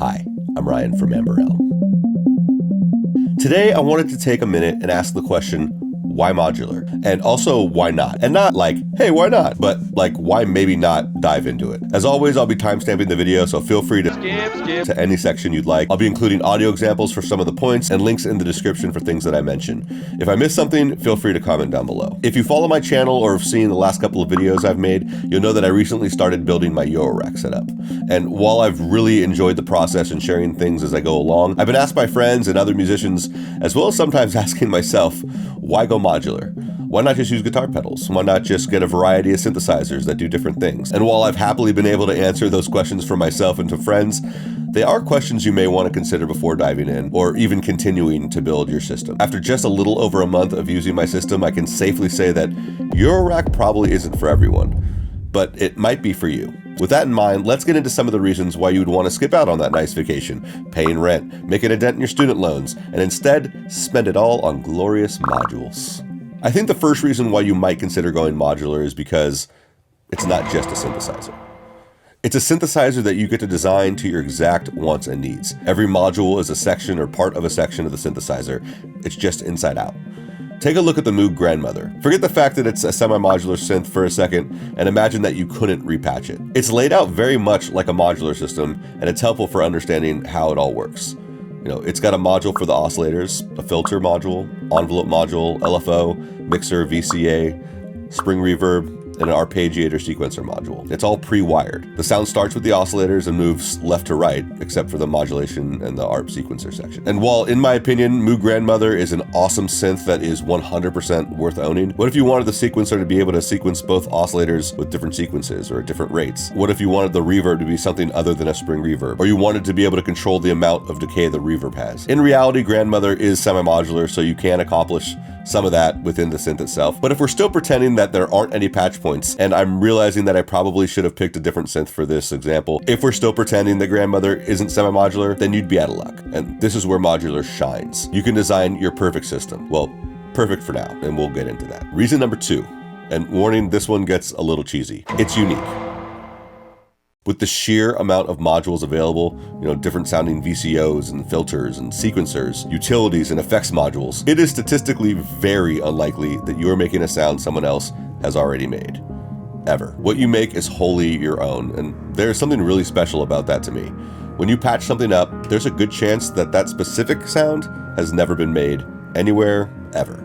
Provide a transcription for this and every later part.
Hi, I'm Ryan from Amberell. Today, I wanted to take a minute and ask the question, why modular? And also, why not? And not like, hey, why not? But like, why maybe not dive into it? As always, I'll be timestamping the video, so feel free to skip to any section you'd like. I'll be including audio examples for some of the points and links in the description for things that I mention. If I missed something, feel free to comment down below. If you follow my channel or have seen the last couple of videos I've made, you'll know that I recently started building my Eurorack setup. And while I've really enjoyed the process and sharing things as I go along, I've been asked by friends and other musicians, as well as sometimes asking myself, why go modular? Why not just use guitar pedals? Why not just get a variety of synthesizers that do different things? And while I've happily been able to answer those questions for myself and to friends, they are questions you may want to consider before diving in, or even continuing to build your system. After just a little over a month of using my system, I can safely say that Eurorack probably isn't for everyone, but it might be for you. With that in mind, let's get into some of the reasons why you would want to skip out on that nice vacation, paying rent, making a dent in your student loans, and instead spend it all on glorious modules. I think the first reason why you might consider going modular is because it's not just a synthesizer. It's a synthesizer that you get to design to your exact wants and needs. Every module is a section or part of a section of the synthesizer. It's just inside out. Take a look at the Moog Grandmother. Forget the fact that it's a semi-modular synth for a second and imagine that you couldn't repatch it. It's laid out very much like a modular system, and it's helpful for understanding how it all works. It's got a module for the oscillators, a filter module, envelope module, LFO, mixer, VCA, spring reverb, and an arpeggiator sequencer module. It's all pre-wired. The sound starts with the oscillators and moves left to right, except for the modulation and the ARP sequencer section. And while, in my opinion, Moog Grandmother is an awesome synth that is 100% worth owning, what if you wanted the sequencer to be able to sequence both oscillators with different sequences or at different rates? What if you wanted the reverb to be something other than a spring reverb? Or you wanted to be able to control the amount of decay the reverb has? In reality, Grandmother is semi-modular, so you can accomplish some of that within the synth itself. But if we're still pretending that there aren't any patch points, and I'm realizing that I probably should have picked a different synth for this example, if we're still pretending that Grandmother isn't semi-modular, then you'd be out of luck. And this is where modular shines. You can design your perfect system. Well, perfect for now, and we'll get into that. Reason number 2, and warning, this one gets a little cheesy. It's unique. With the sheer amount of modules available, different sounding VCOs and filters and sequencers, utilities and effects modules, it is statistically very unlikely that you are making a sound someone else has already made. Ever. What you make is wholly your own, and there's something really special about that to me. When you patch something up, there's a good chance that that specific sound has never been made anywhere, ever.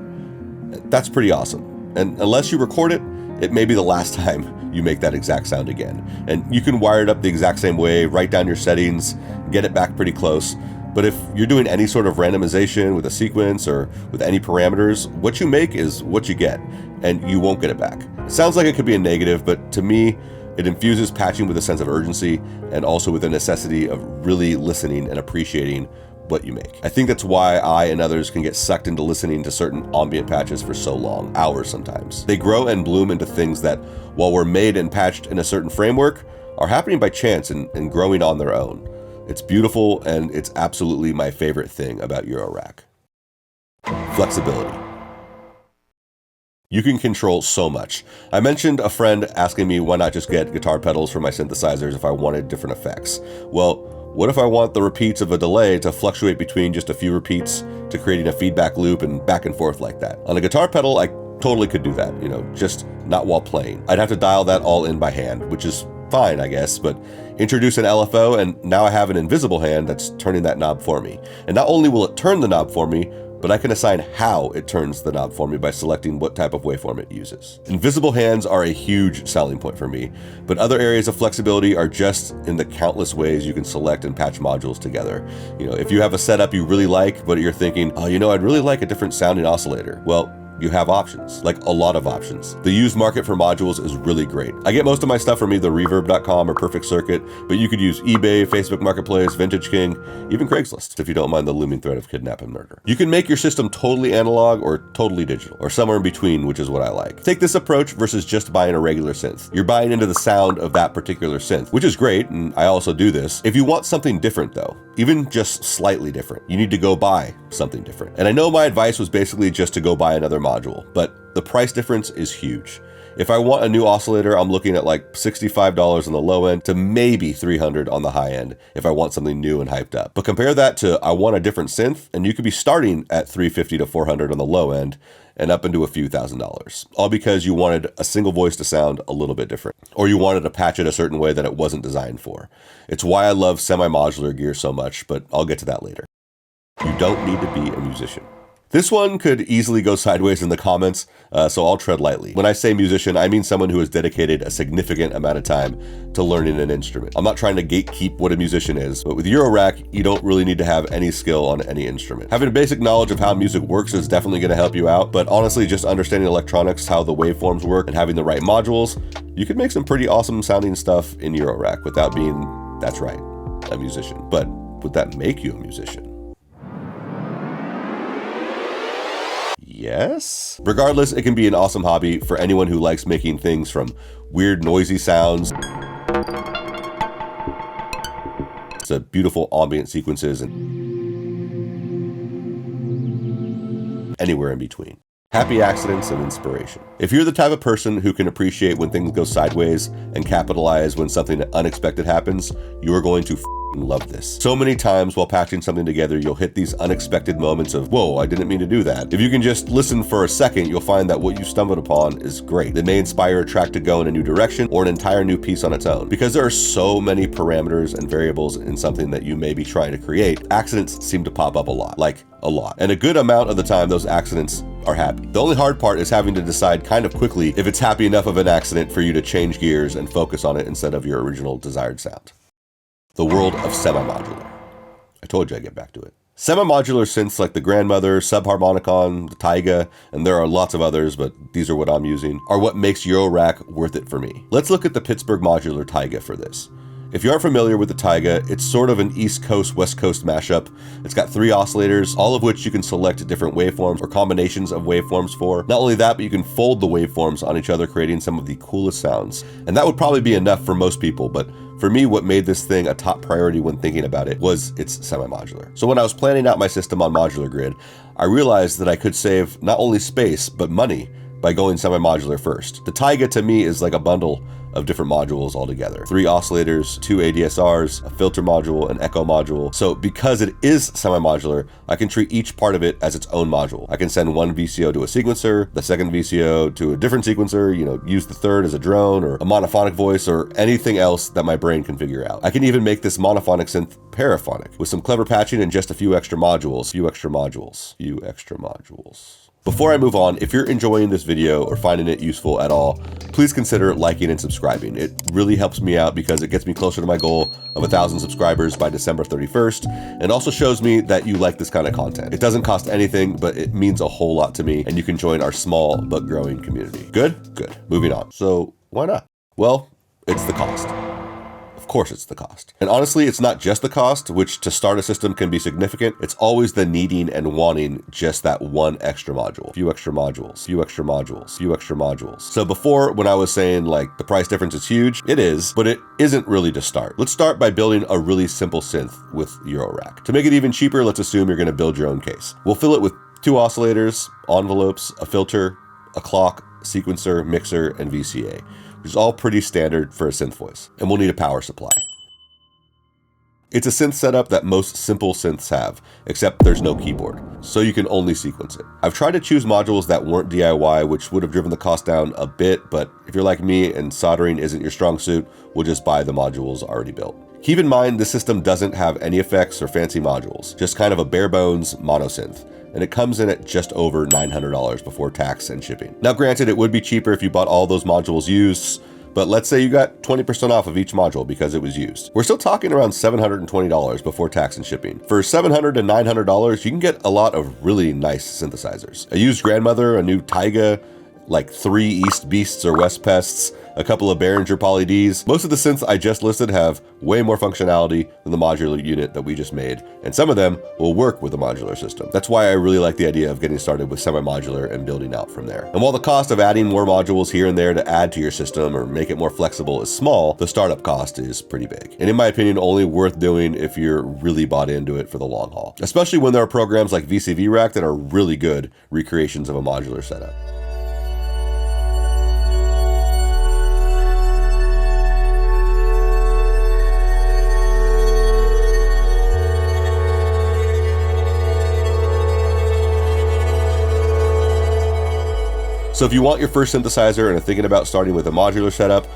That's pretty awesome. And unless you record it, it may be the last time you make that exact sound again. And you can wire it up the exact same way, write down your settings, get it back pretty close. But if you're doing any sort of randomization with a sequence or with any parameters, what you make is what you get, and you won't get it back. It sounds like it could be a negative, but to me, it infuses patching with a sense of urgency and also with a necessity of really listening and appreciating what you make. I think that's why I and others can get sucked into listening to certain ambient patches for so long, hours sometimes. They grow and bloom into things that, while were made and patched in a certain framework, are happening by chance and growing on their own. It's beautiful, and it's absolutely my favorite thing about Eurorack. Flexibility. You can control so much. I mentioned a friend asking me why not just get guitar pedals for my synthesizers if I wanted different effects. Well, what if I want the repeats of a delay to fluctuate between just a few repeats to creating a feedback loop and back and forth like that? On a guitar pedal, I totally could do that, just not while playing. I'd have to dial that all in by hand, which is fine, I guess, but introduce an LFO and now I have an invisible hand that's turning that knob for me. And not only will it turn the knob for me, but I can assign how it turns the knob for me by selecting what type of waveform it uses. Invisible hands are a huge selling point for me, but other areas of flexibility are just in the countless ways you can select and patch modules together. If you have a setup you really like, but you're thinking, I'd really like a different sounding oscillator. Well, you have options, like a lot of options. The used market for modules is really great. I get most of my stuff from either reverb.com or Perfect Circuit, but you could use eBay, Facebook Marketplace, Vintage King, even Craigslist, if you don't mind the looming threat of kidnap and murder. You can make your system totally analog or totally digital, or somewhere in between, which is what I like. Take this approach versus just buying a regular synth. You're buying into the sound of that particular synth, which is great, and I also do this. If you want something different though, even just slightly different, you need to go buy something different. And I know my advice was basically just to go buy another module, but the price difference is huge. If I want a new oscillator, I'm looking at like $65 on the low end to maybe $300 on the high end if I want something new and hyped up. But compare that to I want a different synth, and you could be starting at $350 to $400 on the low end and up into a few $1,000s, all because you wanted a single voice to sound a little bit different, or you wanted to patch it a certain way that it wasn't designed for. It's why I love semi-modular gear so much, but I'll get to that later. You don't need to be a musician. This one could easily go sideways in the comments, so I'll tread lightly. When I say musician, I mean someone who has dedicated a significant amount of time to learning an instrument. I'm not trying to gatekeep what a musician is, but with Eurorack, you don't really need to have any skill on any instrument. Having a basic knowledge of how music works is definitely going to help you out, but honestly, just understanding electronics, how the waveforms work, and having the right modules, you can make some pretty awesome sounding stuff in Eurorack without being, that's right, a musician. But would that make you a musician? Yes. Regardless, it can be an awesome hobby for anyone who likes making things from weird noisy sounds to beautiful ambient sequences and anywhere in between. Happy accidents and inspiration. If you're the type of person who can appreciate when things go sideways and capitalize when something unexpected happens, you are going to love this. So many times while patching something together, you'll hit these unexpected moments of, whoa, I didn't mean to do that. If you can just listen for a second, you'll find that what you stumbled upon is great. It may inspire a track to go in a new direction or an entire new piece on its own. Because there are so many parameters and variables in something that you may be trying to create, accidents seem to pop up a lot, like a lot. And a good amount of the time, those accidents are happy. The only hard part is having to decide kind of quickly if it's happy enough of an accident for you to change gears and focus on it instead of your original desired sound. The world of semi-modular. I told you I'd get back to it. Semi-modular synths like the Grandmother, Subharmonicon, the Taiga, and there are lots of others, but these are what I'm using, are what makes Eurorack worth it for me. Let's look at the Pittsburgh Modular Taiga for this. If you aren't familiar with the Taiga, it's sort of an East Coast, West Coast mashup. It's got 3 oscillators, all of which you can select different waveforms or combinations of waveforms for. Not only that, but you can fold the waveforms on each other, creating some of the coolest sounds. And that would probably be enough for most people, but for me, what made this thing a top priority when thinking about it was its semi-modular. So when I was planning out my system on Modular Grid, I realized that I could save not only space, but money by going semi-modular first. The Taiga to me is like a bundle of different modules all together. 3 oscillators, 2 ADSRs, a filter module, an echo module. So because it is semi-modular, I can treat each part of it as its own module. I can send one VCO to a sequencer, the second VCO to a different sequencer, use the third as a drone or a monophonic voice or anything else that my brain can figure out. I can even make this monophonic synth paraphonic with some clever patching and just a few extra modules. Before I move on, if you're enjoying this video or finding it useful at all, please consider liking and subscribing. It really helps me out because it gets me closer to my goal of 1,000 subscribers by December 31st, and also shows me that you like this kind of content. It doesn't cost anything, but it means a whole lot to me, and you can join our small but growing community. Good? Good. Moving on. So why not? Well, it's the cost. Of course it's the cost. And honestly, it's not just the cost, which to start a system can be significant. It's always the needing and wanting just that one extra module, few extra modules. So before, when I was saying like the price difference is huge, it is, but it isn't really to start. Let's start by building a really simple synth with Eurorack. To make it even cheaper, let's assume you're gonna build your own case. We'll fill it with 2 oscillators, envelopes, a filter, a clock, sequencer, mixer, and VCA. Which is all pretty standard for a synth voice. And we'll need a power supply. It's a synth setup that most simple synths have, except there's no keyboard, so you can only sequence it. I've tried to choose modules that weren't DIY, which would have driven the cost down a bit, but if you're like me and soldering isn't your strong suit, we'll just buy the modules already built. Keep in mind, this system doesn't have any effects or fancy modules, just kind of a bare bones mono synth. And it comes in at just over $900 before tax and shipping. Now granted, it would be cheaper if you bought all those modules used, but let's say you got 20% off of each module because it was used. We're still talking around $720 before tax and shipping. For $700 to $900, you can get a lot of really nice synthesizers. A used Grandmother, a new Taiga, like 3 East Beasts or West Pests, a couple of Behringer Poly Ds. Most of the synths I just listed have way more functionality than the modular unit that we just made, and some of them will work with a modular system. That's why I really like the idea of getting started with semi-modular and building out from there. And while the cost of adding more modules here and there to add to your system or make it more flexible is small, the startup cost is pretty big. And in my opinion, only worth doing if you're really bought into it for the long haul. Especially when there are programs like VCV Rack that are really good recreations of a modular setup. So if you want your first synthesizer and are thinking about starting with a modular setup,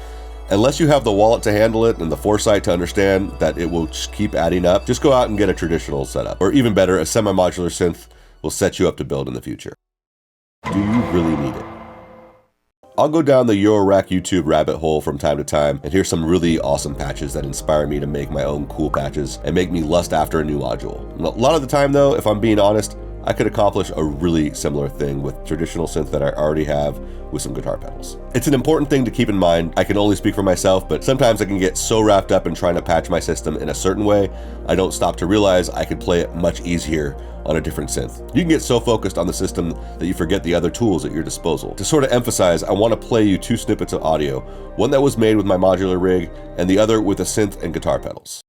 unless you have the wallet to handle it and the foresight to understand that it will just keep adding up, just go out and get a traditional setup. Or even better, a semi-modular synth will set you up to build in the future. Do you really need it? I'll go down the Eurorack YouTube rabbit hole from time to time, and here's some really awesome patches that inspire me to make my own cool patches and make me lust after a new module. A lot of the time though, if I'm being honest, I could accomplish a really similar thing with traditional synth that I already have with some guitar pedals. It's an important thing to keep in mind. I can only speak for myself, but sometimes I can get so wrapped up in trying to patch my system in a certain way, I don't stop to realize I could play it much easier on a different synth. You can get so focused on the system that you forget the other tools at your disposal. To sort of emphasize, I want to play you 2 snippets of audio, one that was made with my modular rig and the other with a synth and guitar pedals.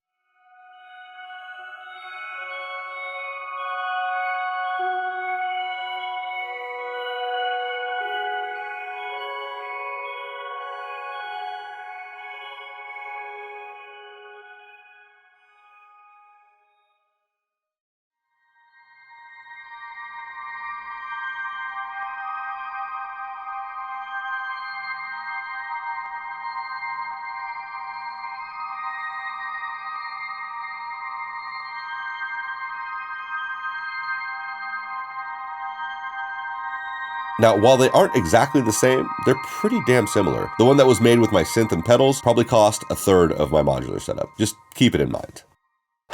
Now, while they aren't exactly the same, they're pretty damn similar. The one that was made with my synth and pedals probably cost 1/3 of my modular setup. Just keep it in mind.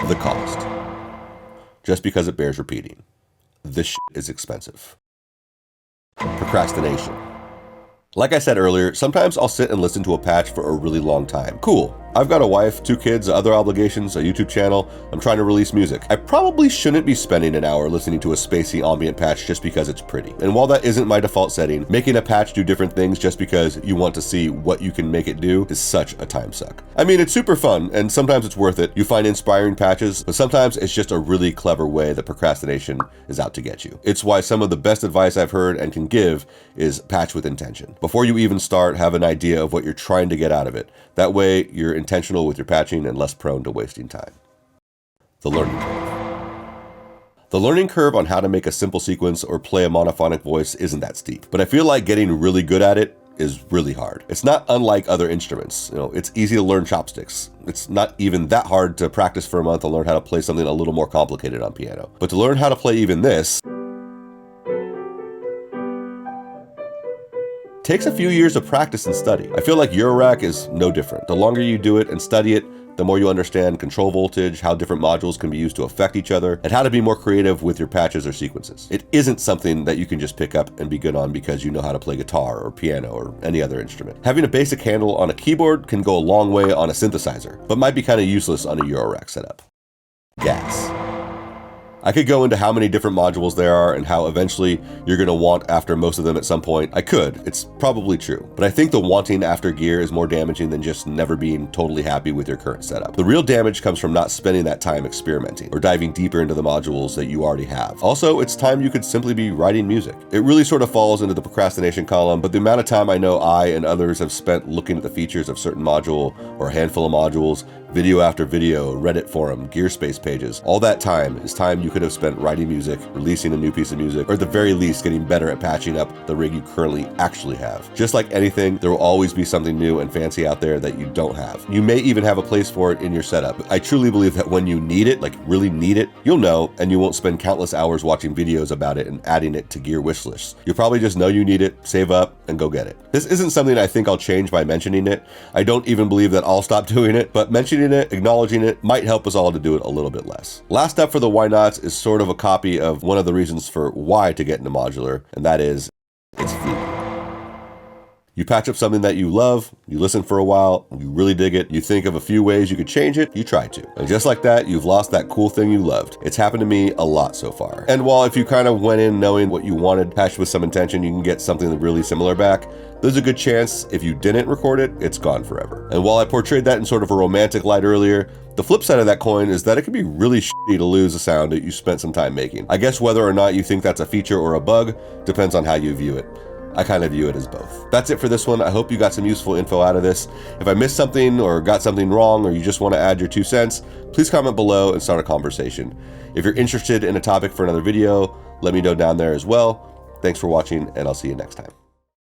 The cost. Just because it bears repeating. This shit is expensive. Procrastination. Like I said earlier, sometimes I'll sit and listen to a patch for a really long time. Cool. I've got a wife, 2 kids, other obligations, a YouTube channel. I'm trying to release music. I probably shouldn't be spending an hour listening to a spacey ambient patch just because it's pretty. And while that isn't my default setting, making a patch do different things just because you want to see what you can make it do is such a time suck. I mean, it's super fun and sometimes it's worth it. You find inspiring patches, but sometimes it's just a really clever way that procrastination is out to get you. It's why some of the best advice I've heard and can give is patch with intention. Before you even start, have an idea of what you're trying to get out of it. That way, you're intentional with your patching and less prone to wasting time. The learning curve. The learning curve on how to make a simple sequence or play a monophonic voice isn't that steep, but I feel like getting really good at it is really hard. It's not unlike other instruments. It's easy to learn chopsticks. It's not even that hard to practice for a month and learn how to play something a little more complicated on piano. But to learn how to play even this takes a few years of practice and study. I feel like Eurorack is no different. The longer you do it and study it, the more you understand control voltage, how different modules can be used to affect each other, and how to be more creative with your patches or sequences. It isn't something that you can just pick up and be good on because you know how to play guitar or piano or any other instrument. Having a basic handle on a keyboard can go a long way on a synthesizer, but might be kind of useless on a Eurorack setup. G.A.S. I could go into how many different modules there are and how eventually you're going to want after most of them at some point. I could, it's probably true, but I think the wanting after gear is more damaging than just never being totally happy with your current setup. The real damage comes from not spending that time experimenting or diving deeper into the modules that you already have. Also, it's time you could simply be writing music. It really sort of falls into the procrastination column, but the amount of time I know I and others have spent looking at the features of certain module or a handful of modules, video after video, Reddit forum, Gearspace pages, all that time is time you could have spent writing music, releasing a new piece of music, or at the very least getting better at patching up the rig you currently actually have. Just like anything, there will always be something new and fancy out there that you don't have. You may even have a place for it in your setup. I truly believe that when you need it, like really need it, you'll know and you won't spend countless hours watching videos about it and adding it to gear wish lists. You'll probably just know you need it, save up, and go get it. This isn't something I think I'll change by mentioning it. I don't even believe that I'll stop doing it, but mentioning it, acknowledging it, might help us all to do it a little bit less. Last up for the why nots is sort of a copy of one of the reasons for why to get into modular, and that is, it's fleeting. You patch up something that you love, you listen for a while, you really dig it, you think of a few ways you could change it, you try to. And just like that, you've lost that cool thing you loved. It's happened to me a lot so far. And while if you kind of went in knowing what you wanted, patched with some intention, you can get something really similar back, there's a good chance if you didn't record it, it's gone forever. And while I portrayed that in sort of a romantic light earlier, the flip side of that coin is that it can be really shitty to lose a sound that you spent some time making. I guess whether or not you think that's a feature or a bug depends on how you view it. I kind of view it as both. That's it for this one. I hope you got some useful info out of this. If I missed something or got something wrong or you just want to add your 2 cents, please comment below and start a conversation. If you're interested in a topic for another video, let me know down there as well. Thanks for watching and I'll see you next time.